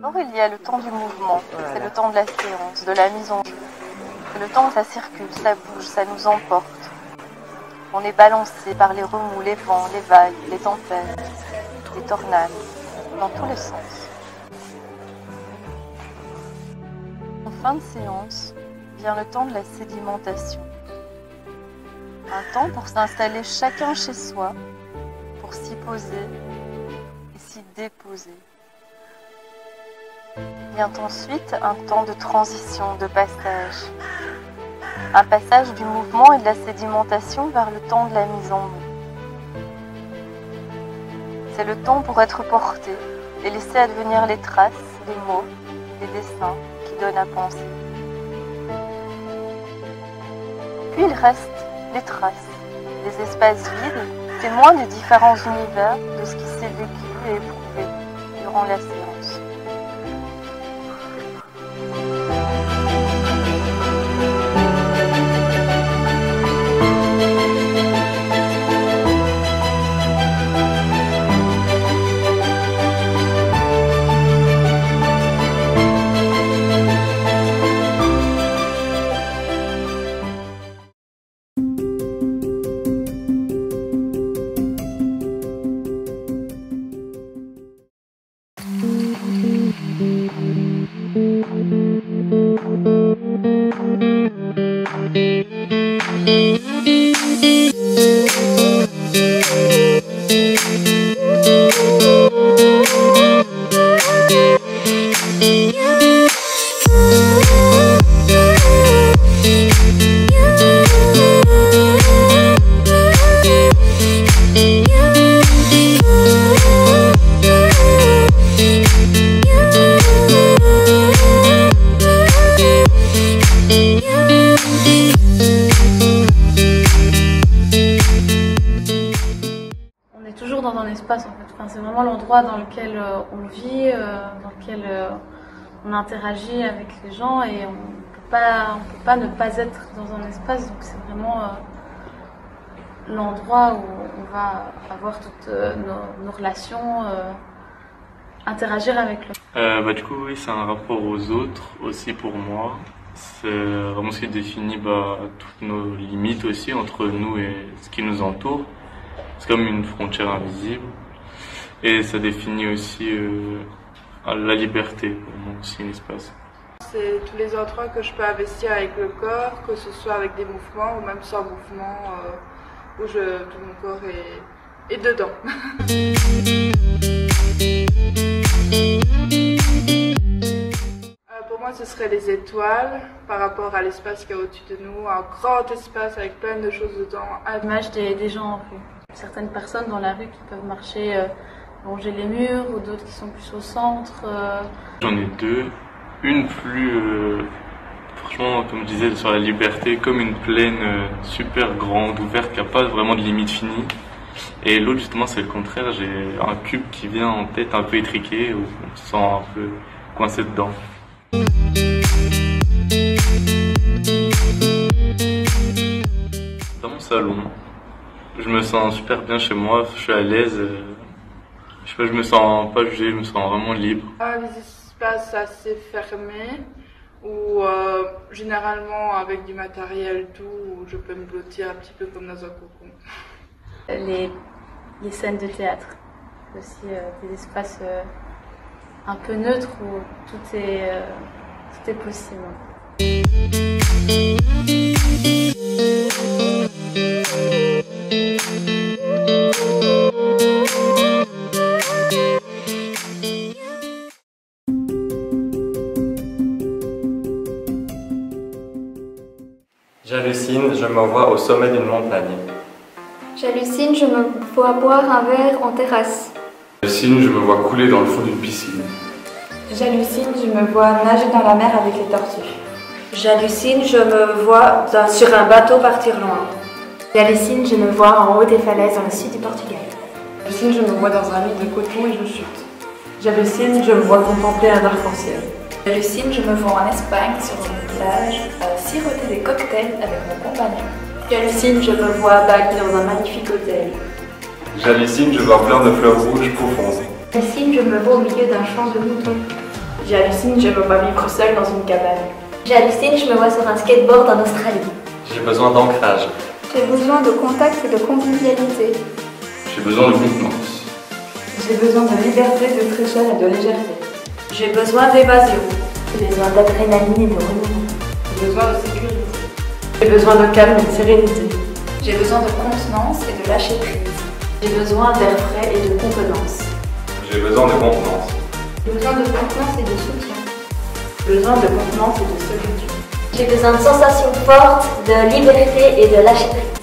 D'abord, il y a le temps du mouvement, c'est le temps de la séance, de la mise en jeu. C'est le temps où ça circule, ça bouge, ça nous emporte. On est balancé par les remous, les vents, les vagues, les tempêtes, les tornades, dans tous les sens. En fin de séance, vient le temps de la sédimentation. Un temps pour s'installer chacun chez soi, pour s'y poser et s'y déposer. Vient ensuite un temps de transition, de passage. Un passage du mouvement et de la sédimentation vers le temps de la mise en mots. C'est le temps pour être porté et laisser advenir les traces, les mots, les dessins qui donnent à penser. Puis il reste les traces, les espaces vides, témoins des différents univers de ce qui s'est vécu et éprouvé durant la séance. Dans un espace en fait, enfin, c'est vraiment l'endroit dans lequel on vit, dans lequel on interagit avec les gens et on peut pas ne pas être dans un espace, donc c'est vraiment l'endroit où on va avoir toutes nos relations, interagir avec l'autre. Du coup oui, c'est un rapport aux autres aussi pour moi, c'est vraiment ce qui définit toutes nos limites aussi entre nous et ce qui nous entoure. C'est comme une frontière invisible et ça définit aussi la liberté pour moi aussi, l'espace. C'est tous les endroits que je peux investir avec le corps, que ce soit avec des mouvements ou même sans mouvement, où tout mon corps est dedans. Pour moi, ce serait les étoiles par rapport à l'espace qu'il y a au-dessus de nous, un grand espace avec plein de choses dedans. L'image des gens en rue. Certaines personnes dans la rue qui peuvent marcher, longer les murs, ou d'autres qui sont plus au centre. J'en ai deux. Une plus, franchement, comme je disais, sur la liberté, comme une plaine super grande, ouverte, qui n'a pas vraiment de limite finie. Et l'autre, justement, c'est le contraire. J'ai un cube qui vient en tête un peu étriqué, où on se sent un peu coincé dedans. Dans mon salon, je me sens super bien chez moi, je suis à l'aise, je sais pas, je me sens pas jugé, je me sens vraiment libre. Les espaces assez fermés, où généralement avec du matériel tout, où je peux me blottir un petit peu comme dans un cocon. Les scènes de théâtre, aussi des espaces un peu neutres où tout est possible. J'hallucine, je me vois au sommet d'une montagne. J'hallucine, je me vois boire un verre en terrasse. J'hallucine, je me vois couler dans le fond d'une piscine. J'hallucine, je me vois nager dans la mer avec les tortues. J'hallucine, je me vois sur un bateau partir loin. J'hallucine, je me vois en haut des falaises dans le sud du Portugal. J'hallucine, je me vois dans un lit de coton et je chute. J'hallucine, je me vois contempler un arc-en-ciel. J'hallucine, je me vois en Espagne sur une plage siroter des cocktails avec mon compagnon. J'hallucine, je me vois bague dans un magnifique hôtel. J'hallucine, je vois plein de fleurs rouges profondes. J'hallucine, je me vois au milieu d'un champ de moutons. J'hallucine, je me vois vivre seule dans une cabane. J'hallucine, je me vois sur un skateboard en Australie. J'ai besoin d'ancrage. J'ai besoin de contact et de convivialité. J'ai besoin de contenance. J'ai besoin de liberté, de fraîcheur et de légèreté. J'ai besoin d'évasion. J'ai besoin d'adrénaline et de renouveau. J'ai besoin de sécurité. J'ai besoin de calme et de sérénité. J'ai besoin de contenance et de lâcher prise. J'ai besoin d'air frais et de contenance. J'ai besoin de contenance. J'ai besoin de contenance et de soutien. J'ai besoin de contenance et de solitude. J'ai besoin de sensations fortes, de liberté et de lâcher prise.